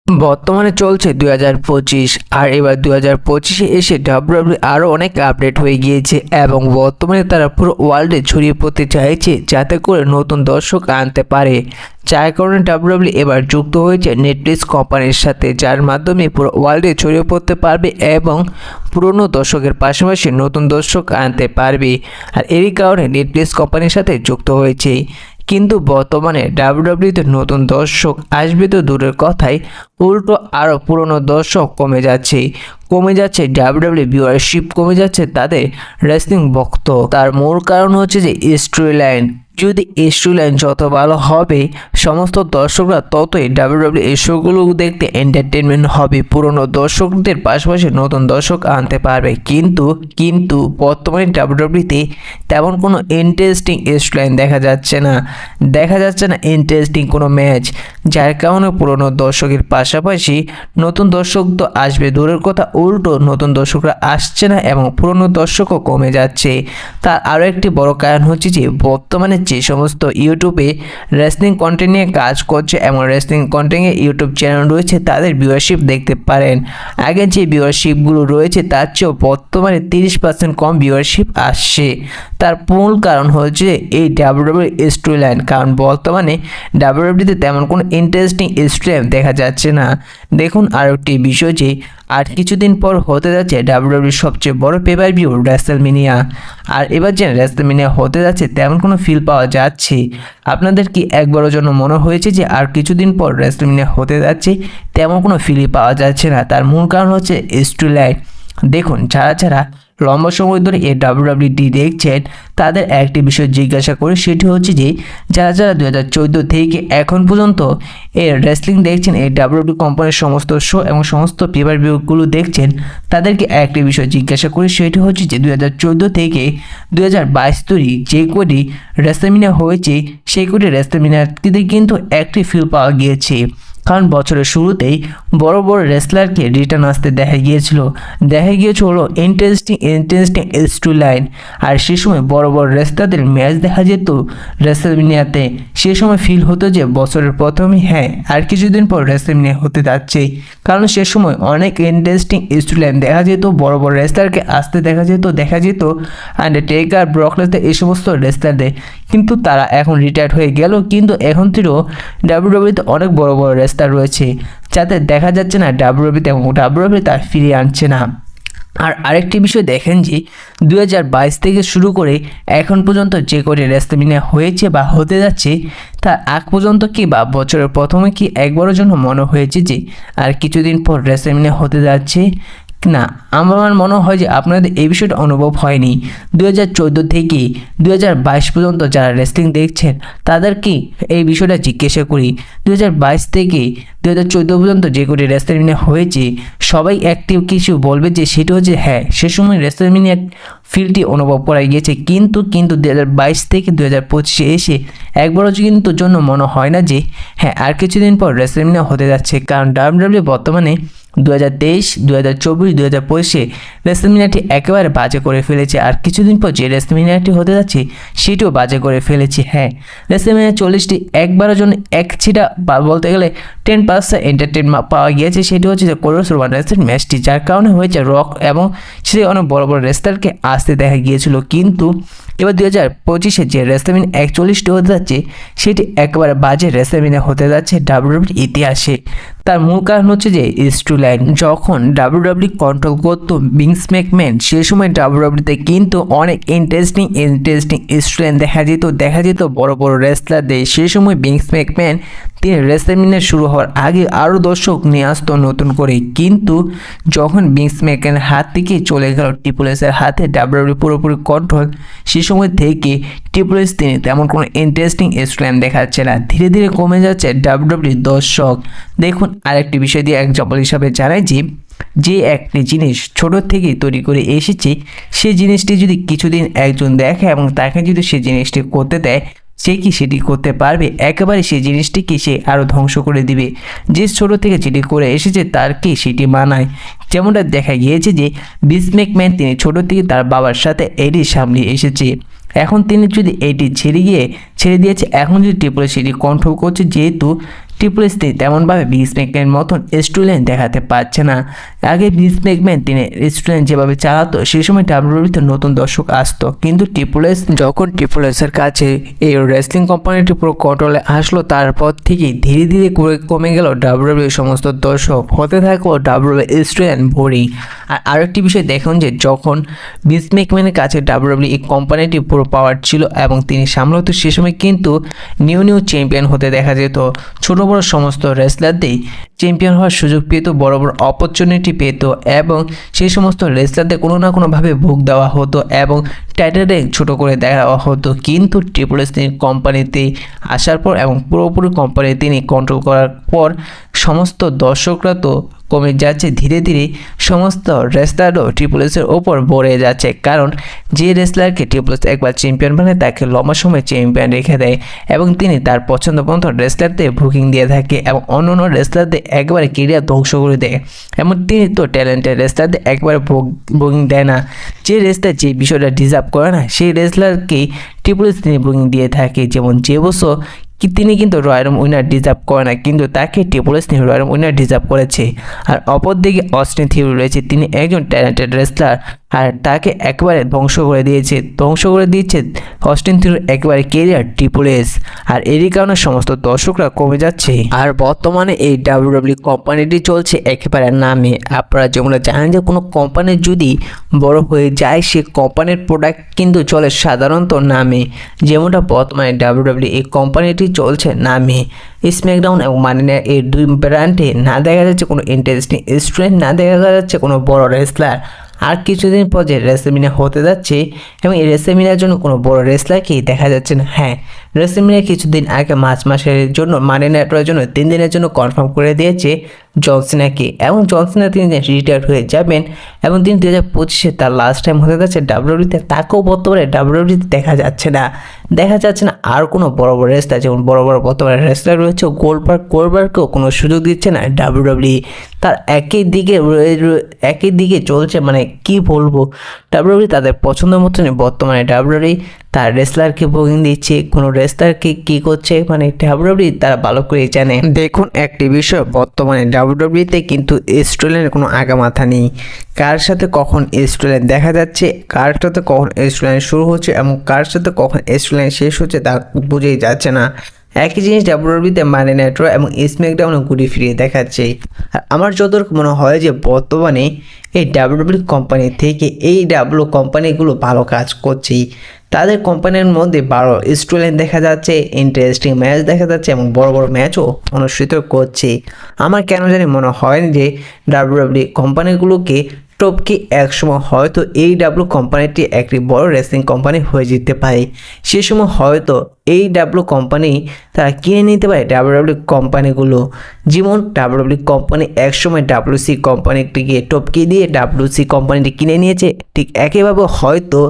বর্তমানে চলছে 2025 আর এবার 2025-এ এসে ডাব্লিউডাব্লিউই আরও অনেক আপডেট হয়ে গিয়েছে এবং বর্তমানে তারা পুরো ওয়ার্ল্ডে ছড়িয়ে পড়তে চাইছে যাতে করে নতুন দর্শক আনতে পারে। যার কারণে ডাব্লিউডাব্লিউই এবার যুক্ত হয়েছে নেটফ্লিক্স কোম্পানির সাথে, যার মাধ্যমে পুরো ওয়ার্ল্ডে ছড়িয়ে পড়তে পারবে এবং পুরনো দর্শকের পাশাপাশি নতুন দর্শক আনতে পারবে। আর এরই কারণে নেটফ্লিক্স কোম্পানির সাথে যুক্ত হয়েছে। কিন্তু বর্তমানে ডাব্লিউডাব্লিউইতে নতুন দর্শক আসবে তো দূরের কথাই, উল্টো আরও পুরনো দর্শক কমে যাচ্ছে ডাব্লিউডাব্লিউ ভিউয়ারশিপ কমে যাচ্ছে তাদের রেসলিং ভক্ত। তার মূল কারণ হচ্ছে যে স্টোরি লাইন। যদি স্টোরি লাইন যত ভালো হবে সমস্ত দর্শকরা ততই ডাব্লিউডাব্লিউ এই শোগুলো দেখতে এন্টারটেনমেন্ট হবে, পুরনো দর্শকদের পাশাপাশি নতুন দর্শক আনতে পারবে। কিন্তু বর্তমানে ডাব্লিউডাব্লিউতে তেমন কোনো ইন্টারেস্টিং স্টোরি লাইন দেখা যাচ্ছে না ইন্টারেস্টিং কোনো ম্যাচ, যার কারণে পুরনো দর্শকের পাশাপাশি নতুন দর্শক তো আসবে দূরের কথা, উল্টো নতুন দর্শকরা আসছে না এবং পুরনো দর্শকও কমে যাচ্ছে। তার আরও একটি বড় কারণ হচ্ছে যে বর্তমানে যে সমস্ত ইউটিউবে রেসলিং কন্টেন্ট নিয়ে কাজ করছে এবং রেসলিং কন্টেন্টের ইউটিউব চ্যানেল রয়েছে তাদের ভিউয়ারশিপ দেখতে পারেন। আগে যে ভিউয়ারশিপগুলো রয়েছে তার চেয়েও বর্তমানে 30% কম ভিউয়ারশিপ আসছে। তার মূল কারণ হচ্ছে এই ডাব্লিউডাব্লিউ স্টোরি লাইন, কারণ বর্তমানে ডাব্লিউডাব্লিউতে তেমন কোনো ইন্টারেস্টিং স্টোরি লাইন দেখা যাচ্ছে না। দেখুন আরও একটি বিষয় যে আর কিছুদিন পর হতে যাচ্ছে ডাব্লিউডাব্লিউর সবচেয়ে বড় পেপার ভিউ রেসলম্যানিয়া। আর এবার যে রেসলম্যানিয়া হতে যাচ্ছে তেমন কোনো ফিল পাওয়া যাচ্ছে। আপনাদের কি একবারের জন্য মনে হয়েছে যে আর কিছুদিন পর রেসলম্যানিয়া হতে যাচ্ছে? তেমন কোনো ফিলই পাওয়া যাচ্ছে না। তার মূল কারণ হচ্ছে স্টোরি লাইন। দেখুন যারা লম্বা সময় ধরে এই ডাব্লিউডাব্লিউটি দেখছেন তাদের একটি বিষয় জিজ্ঞাসা করি, সেটি হচ্ছে যে যারা 2014 থেকে এখন পর্যন্ত এই রেসলিং দেখছেন, এই ডাব্লিউডাব্লিউ কোম্পানির সমস্ত শো এবং সমস্ত পেপার ভিউগুলো দেখছেন, তাদেরকে একটি বিষয় জিজ্ঞাসা করি, সেটি হচ্ছে যে 2014 থেকে 2022 তৈরি যে কোটি রেসলম্যানিয়া হয়েছে সেই কোটি রেসলম্যানিয়াতে কিন্তু একটি ফিল পাওয়া গিয়েছে। কারণ বছরের শুরুতেই বড় বড় রেসলারকে রিটার্ন আসতে দেখা গিয়েছিল হলো ইন্টারেস্টিং স্টোরি লাইন। আর সে সময় বড় বড় রেসলারদের ম্যাচ দেখা যেত রেসলম্যানিয়াতে। সে সময় ফিল হতো যে বছরের প্রথমেই আর কিছুদিন পর রেসলম্যানিয়া হতে যাচ্ছে, কারণ সে সময় অনেক ইন্টারেস্টিং স্টোরি লাইন দেখা যেত, বড় বড় রেসলারকে আসতে দেখা যেত আন্ডারটেকার, ব্রক লেসনার এই সমস্ত রেসলারদের। কিন্তু তারা এখন রিটায়ার্ড হয়ে গেল, কিন্তু এখন থেকেও ডাব্লিউডাব্লিউতে অনেক বড় বড় রেসলার রয়েছে যাতে দেখা যাচ্ছে না ডাব্লিউডাব্লিউতে এবং ডাব্লিউডাব্লিউ তা ফিরিয়ে আনছে না। আর আরেকটি বিষয় দেখেন যে 2022 থেকে শুরু করে এখন পর্যন্ত যে করে রেসলম্যানিয়া হয়েছে বা হতে যাচ্ছে তার আগ পর্যন্ত কি বা বছরের প্রথমে কি একবারের জন্য মনে হয়েছে যে আর কিছুদিন পর রেসলম্যানিয়া হতে যাচ্ছে? না, আমার মনে হয় যে আপনাদের এই বিষয়টা অনুভব হয়নি। 2014 থেকে 2022 পর্যন্ত যারা রেসলিং দেখছেন তাদেরকে এই বিষয়টা জিজ্ঞাসা করি, 2022 থেকে 2014 পর্যন্ত যে কোটি রেসলম্যানিয়া হয়েছে সবাই অ্যাক্টিভ কিছু বলবে যে সেটা হচ্ছে সে সময় রেসলম্যানিয়ার ফিলটি অনুভব করা গিয়েছে। কিন্তু 2022 থেকে 2025-এ এসে একবারও কিন্তু জন্য মনে হয় না যে আর কিছুদিন পর রেসলম্যানিয়া হতে যাচ্ছে। কারণ ডাব্লিউডাব্লিউ বর্তমানে 2023, 2024, 2025-এ রেসলম্যানিয়াটি একেবারে বাজে করে ফেলেছে। আর কিছুদিন পর যে রেসলম্যানিয়াটি হতে যাচ্ছে সেটিও বাজে করে ফেলেছে। রেসলম্যানিয়া 40টি একবারের জন্য এক ছিটা বা বলতে গেলে 10% এন্টারটেনমেন্ট পাওয়া গিয়েছে, সেটি হচ্ছে যে কোরস রোমান রেসলিং ম্যাচটি, যার কারণে হয়েছে রক এবং সে অনেক বড় বড় রেসলারকে আসতে দেখা গিয়েছিল। কিন্তু এবার 2025-এ যে রেসলম্যানিয়া 41টি হতে যাচ্ছে সেটি একেবারে বাজে রেসলম্যানিয়া হতে যাচ্ছে ডাব্লিউডাব্লিউর ইতিহাসে। তার মূল কারণ হচ্ছে যে স্টোরি লাইন। যখন ডাব্লিউডাব্লিউ কন্ট্রোল করতো ভিন্স ম্যাকম্যান সে সময় ডাব্লিউডাব্লিউতে কিন্তু অনেক ইন্টারেস্টিং স্টোরি লাইন দেখা যেত বড় বড় রেসলারদের। সে সময় ভিন্স ম্যাকম্যান তিনি রেসলম্যানিয়া শুরু হওয়ার আগে আরও দর্শক নিয়ে আসতো নতুন করে। কিন্তু যখন ভিন্স ম্যাকম্যানের হাত থেকে চলে গেল ট্রিপল এইচের হাতে ডাব্লিউডাব্লিউ পুরোপুরি কন্ট্রোল, সে সময় থেকে ট্রিপল এইচ তিনি তেমন কোনো ইন্টারেস্টিং স্টোরি লাইন দেখাচ্ছে না, ধীরে ধীরে কমে যাচ্ছে ডাব্লিউডাব্লিউ দর্শক। দেখুন আরেকটি বিষয় দিয়ে এক্সাম্পল হিসাবে জানাই যে একটি জিনিস ছোট থেকেই তৈরি করে এসেছে সেই জিনিসটি যদি কিছুদিন একজন দেখে এবং তাকে যদি সেই জিনিসটি করতে দেয় সে কি সেটি করতে পারবে? একেবারে সেই জিনিসটিকে সে আরও ধ্বংস করে দিবে। যে ছোট থেকে যেটি করে এসেছে তার কি সেটি মানায়। যেমনটা দেখা গিয়েছে যে ভিন্স ম্যাকম্যান তিনি ছোট থেকে তার বাবার সাথে এটি সামনে এসেছে, এখন তিনি যদি এটি ছেড়ে দিয়েছে, এখন যদি ট্রিপল এইচ সেটি কন্ট্রোল করছে, যেহেতু ট্রিপল এস তেমনভাবে ভিন্স ম্যাকম্যানের মতন স্টুডেন্ট দেখাতে পারছে না। আগে ভিন্স ম্যাকম্যান তিনি স্টুডেন্ট যেভাবে চালাতো সেই সময় ডাব্লিউডাব্লিউতে নতুন দর্শক আসতো, কিন্তু ট্রিপল এস যখন ট্রিপল এসের কাছে এই রেসলিং কোম্পানিটি পুরো কন্ট্রোলে আসলো, তারপর থেকেই ধীরে ধীরে করে কমে গেল ডাব্লিউডাব্লিউ সমস্ত দর্শক, হতে থাকলো ডাব্লিউডাব্লিউ স্টুডেন্ট বোরিং। আর আরেকটি বিষয় দেখুন যে যখন ভিন্স ম্যাকম্যানের কাছে ডাব্লিউডাব্লিউ এই কোম্পানিটি পুরো পাওয়ার ছিল এবং তিনি সামলাতো, সে সময় কিন্তু নিউ চ্যাম্পিয়ন হতে দেখা যেত। ছোট বড় সমস্ত রেসলারদের চ্যাম্পিয়ন হওয়ার সুযোগ পেত, বড় বড় অপরচুনিটি পেত এবং সেই সমস্ত রেসলারদের কোনো না কোনোভাবে ভোগ দেওয়া হতো এবং টাইটেলে ছোটো করে দেওয়া হতো। কিন্তু ট্রিপল এস তিনি কোম্পানিতে আসার পর এবং পুরোপুরি কোম্পানি তিনি কন্ট্রোল করার পর সমস্ত দর্শকরা তো কমে যাচ্ছে, ধীরে ধীরে সমস্ত রেসলারও ট্রিপল এসের ওপর ভরে যাচ্ছে, কারণ যে রেসলারকে ট্রিপল এস একবার চ্যাম্পিয়ন বানায় তাকে লম্বা সময় চ্যাম্পিয়ন রেখে দেয় এবং তিনি তার পছন্দ মতো রেসলারদের বুকিং দিয়ে থাকে এবং অন্য অন্য রেসলারদের একবারে কেরিয়ার ধ্বংস করে দেয়। এবং তিনি তো ট্যালেন্টেড রেসলারদের একবারে বুকিং দেয় না, যে রেসলার যে বিষয়টা ডিজার্ভ করে না সেই রেসলারকেই ট্রিপল এস তিনি বুকিং দিয়ে থাকে। যেমন যে বছর তিনি কিন্তু রয়্যাল উইনার ডিজার্ভ করে না, কিন্তু তাকে triple S royal winner deserve করেছে। আর অপরদিকে অস্টিন থিওরি রয়েছে, তিনি একজন ট্যালেন্টেড রেসলার আর তাকে একবারে ধ্বংস করে দিয়েছে অস্টিন থিওরির একবারে কেরিয়ার ট্রিপল এস। আর এরই কারণে সমস্ত দর্শকরা কমে যাচ্ছে। আর বর্তমানে এই ডাব্লিউডাব্লিউ কোম্পানিটি চলছে একেবারে নামে। আপনারা যেমন জানেন যে কোনো কোম্পানি যদি বড় হয়ে যায় সে কোম্পানির প্রোডাক্ট কিন্তু চলে সাধারণত নামে, যেমনটা বর্তমানে ডাব্লিউডাব্লিউ এই কোম্পানিটি চলছে নামে। স্ম্যাকডাউন এবং মানি এই দুই ব্র্যান্ডে না দেখা যাচ্ছে কোনো ইন্টারেস্টিং স্টুডেন্ট, না দেখা যাচ্ছে কোনো বড় রেসলার। আর কিছুদিন পর যে রেসলম্যানিয়া হতে যাচ্ছে এবং এই রেসলম্যানিয়ার জন্য কোনো বড় রেসলারকেই দেখা যাচ্ছে না। হ্যাঁ, রেসলম্যানিয়া কিছুদিন আগে মাসের জন্য মানি নাইটের জন্য 3 দিনের জন্য কনফার্ম করে দিয়েছে জন সিনাকে, এবং জন সিনা তিনি রিটায়ার হয়ে যাবেন এবং তিনি 2025-এ তার লাস্ট টাইম হতে যাচ্ছে ডাব্লিউডাব্লিউতে। তাকেও বর্তমানে ডাব্লিউডাব্লিউতে দেখা যাচ্ছে না আর কোনো বড় বড় রেসলার, যেমন বড় বড় বর্তমানে রেসলার রয়েছে গোল্ডবার্গকেও কোনো সুযোগ দিচ্ছে না ডাব্লিউডাব্লিউ। তার একই দিকে চলছে, মানে কি বলবো, ডাব্লিউডাব্লিউ তাদের পছন্দ মতনই বর্তমানে ডাব্লিউডাব্লিউ তার রেসলারকে বুকিং দিচ্ছে, কোনো রেসলারকে কী করছে মানে ডাব্লিউডাব্লিউ তারা ভালো করে জানে। দেখুন একটি বিষয়, বর্তমানে ডাব্লিউডাব্লিউতে কিন্তু স্টুডেন্টের কোনো আগামাথা নেই, কার সাথে কখন স্টুডেন্ট দেখা যাচ্ছে, কার সাথে কখন স্টুডেন্ট শুরু হচ্ছে এবং কার সাথে কখন স্টুডেন্ট শেষ হচ্ছে তা বুঝেই যাচ্ছে না। একই জিনিস ডাব্লিউডাব্লিউতে মানি নাইট র এবং স্ম্যাকডাউনে ঘুরে ফিরিয়ে দেখাচ্ছে। আর আমার যতটুকু মনে হয় যে বর্তমানে এই ডাব্লিউডাব্লিউ কোম্পানি থেকে এই কোম্পানিগুলো ভালো কাজ করছে, তাদের কোম্পানির মধ্যে ভালো স্টুডেন্ট দেখা যাচ্ছে, ইন্টারেস্টিং ম্যাচ দেখা যাচ্ছে এবং বড় বড় ম্যাচও অনুষ্ঠিত করছে। আমার কেন জানি মনে হয় যে ডাব্লিউডাব্লিউ কোম্পানিগুলোকে টপকে একসময় হয়তো এই কোম্পানিটি একটি বড় রেসলিং কোম্পানি হয়ে যেতে পারে। সে সময় হয়তো এই কোম্পানি তারা কিনে নিতে পারে ডাব্লিউডাব্লিউ কোম্পানিগুলো, যেমন ডাব্লিউডাব্লিউ কোম্পানি একসময় WC কোম্পানিটিকে টপকে দিয়ে WC কোম্পানিটি কিনে নিয়েছে, ঠিক একইভাবে হয়তো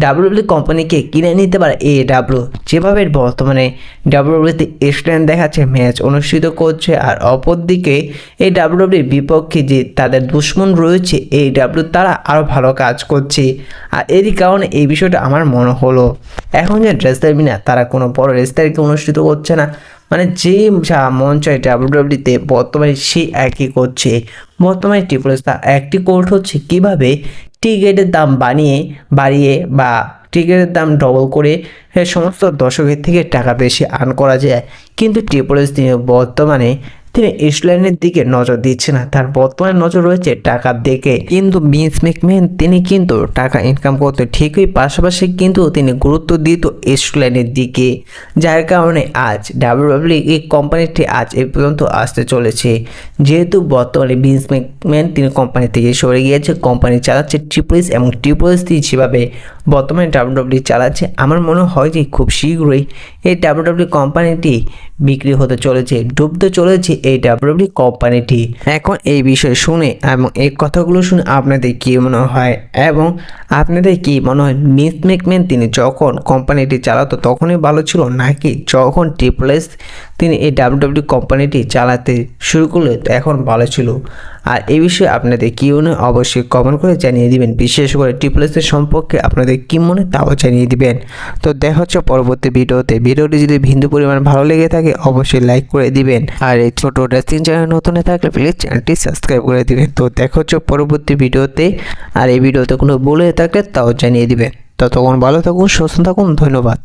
ডাব্লিউডাব্লিউ কোম্পানিকে কিনে নিতে পারে AEW, যেভাবে বর্তমানে ডাব্লিউডাব্লিউতে স্টুডেন্ট দেখাচ্ছে, ম্যাচ অনুষ্ঠিত করছে। আর অপরদিকে এই ডাব্লিউডাব্লিউর বিপক্ষে যে তাদের দুশ্মন রয়েছে AEW, তারা আরও ভালো কাজ করছে। আর এরই কারণে এই বিষয়টা আমার মনে হলো, এখন যে রেসলারমিনা তারা কোনো বড় রেসলারকে অনুষ্ঠিত করছে না, মানে যে যা মন চায় ডাব্লিউডাব্লিউতে বর্তমানে সেই একই করছে। বর্তমানে ট্রিপল এস তার একটি কোর্ট হচ্ছে কীভাবে টিকিটের দাম বাড়িয়ে বা টিকিটের দাম ডবল করে সমস্ত দর্শকের থেকে টাকা বেশি আর্ন করা যায়। কিন্তু ট্রিপল এস বর্তমানে তিনি স্টুডেন্টের দিকে নজর দিচ্ছে না, তার বর্তমানে নজর রয়েছে টাকার দিকে। কিন্তু ভিন্স ম্যাকম্যান তিনি কিন্তু টাকা ইনকাম করতে ঠিকই, পাশাপাশি কিন্তু তিনি গুরুত্ব দিত স্টুডেন্টের দিকে, যার কারণে আজ ডাব্লিউডাব্লিউ এই কোম্পানিটি আজ এই পর্যন্ত আসতে চলেছে। যেহেতু বর্তমানে ভিন্স ম্যাকম্যান তিনি কোম্পানি থেকে সরে গিয়েছে, কোম্পানি চালাচ্ছে ট্রিপল এস এবং ট্রিপল এস যেভাবে বর্তমানে ডাব্লিউডাব্লিউ চালাচ্ছে, আমার মনে হয় যে খুব শীঘ্রই এই ডাব্লিউডাব্লিউ কোম্পানিটি বিক্রি হতে চলেছে, ডুবতে চলেছে এই ডাব্লিউডাব্লিউ কোম্পানিটি। এখন এই বিষয় শুনে এবং এই কথাগুলো শুনে আপনাদের কী মনে হয় এবং আপনাদের কি মনে হয় ভিন্স ম্যাকম্যান তিনি যখন কোম্পানিটি চালাতো তখনই ভালো ছিল, নাকি যখন ট্রিপল এস তিনি এই ডাব্লিউডাব্লিউ কোম্পানিটি চালাতে শুরু করলে তো এখন ভালো ছিল। আর এই বিষয়ে আপনাদের কী মনে অবশ্যই কমেন্ট করে জানিয়ে দিবেন। বিশেষ করে ট্রিপল এইচের সম্পর্কে আপনাদের কী মনে তাও জানিয়ে দিবেন। তো দেখা হচ্ছে পরবর্তী ভিডিওতে। ভিডিওটি যদি বিন্দু পরিমাণ ভালো লেগে থাকে অবশ্যই লাইক করে দিবেন। আর এই ছোট রেসলিং চ্যানেল নতুন থাকলে প্লিজ চ্যানেলটি সাবস্ক্রাইব করে দিবেন। তো দেখা হচ্ছে পরবর্তী ভিডিওতে। আর এই ভিডিওতে কোনো ভুল হয়ে থাকলে তাও জানিয়ে দিবেন। ততক্ষণ ভালো থাকুন, সুস্থ থাকুন, ধন্যবাদ।